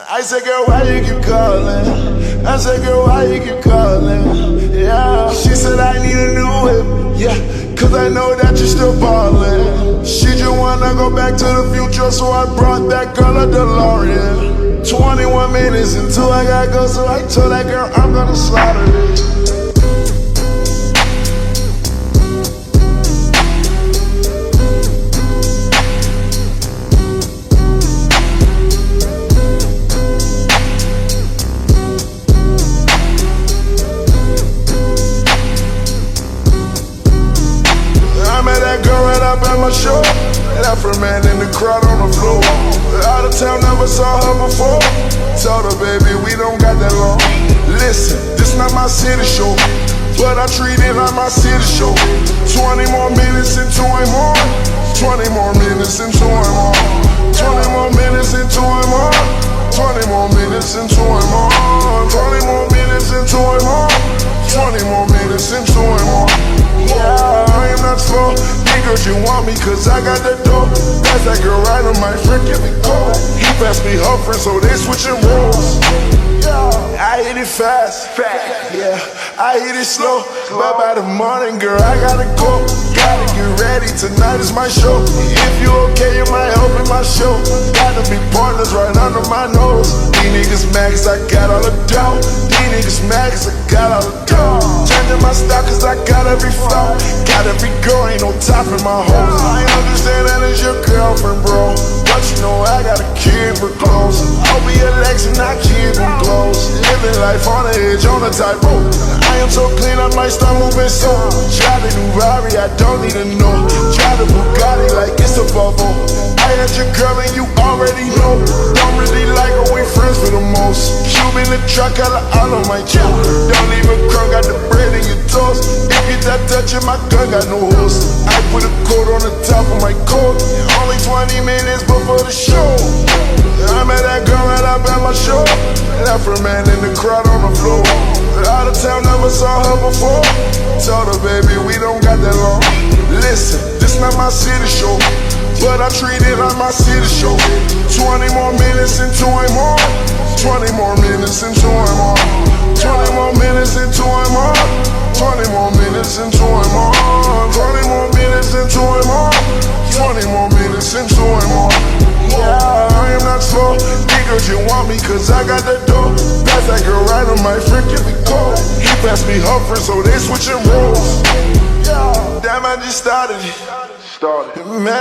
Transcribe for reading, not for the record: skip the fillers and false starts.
I said, girl, why you keep calling? I said, girl, why you keep calling? Yeah. She said, I need a new whip. Yeah, cause I know that you're still ballin'. She just wanna go back to the future, so I brought that girl a DeLorean. 21 minutes until I gotta go, so I told that girl I'm gonna slaughter it. Show that Afro man in the crowd on the floor. Out of town, never saw her before. Told her, baby, we don't got that long. Listen, this not my city show, but I treat it like my city show. 20 more minutes into I'm on. 20 more minutes into I'm on. 20 more minutes into I'm on. 20 more minutes into I'm on. 20 more minutes into I'm on. 20 more minutes into I'm on. Yeah, I am not slow. Niggas, you want me cause I got that dope. Pass that girl right on my friend, give me gold. He passed me her friend, so they switching roles. I hit it fast, yeah, I hit it slow. But by the morning, girl, I gotta go. Gotta get ready, tonight is my show. If you okay, you might open my show. Gotta be partners right under my nose. These niggas mad cause I got all the dough. These niggas mad cause I got all the dough. Changing my style cause I got every flow. Got every girl, ain't no top in my hole. I understand that it's your girlfriend, bro, but you know I gotta keep her close. I'll be a Lex and I keep her close. Living life on the edge, on the tightrope. I am so clean, I might start moving slow. Try the new Rari, I don't even know. Try the Bugatti like it's a bubble. I had your girl and you already know. Don't really like her, we friends for the most. Shoot in the truck, got an all on my choke. Don't even crumb, got the bread in your toast. If you that touching my gun, got no host. I put a coat on the top of my coat. Only 20 minutes before the show. I met that girl right up at my show. Left her man in the crowd on the floor. Out of town, never saw her before. Told her, baby, we don't got that long. Listen, this not my city show, but I treat it like my city show. 20 more minutes into I'm on. 20 more minutes into I'm on. 20 more minutes into I'm on. 20 more minutes into I'm on. 20 more minutes into I'm on. 20 more minutes into I'm on. Yeah, I am not slow. Niggas, you want me cause I got the dough. Pass that girl right on my friend, give me cold. He passed me her friend, so they switching roles. Yeah, damn, I just started it. Man.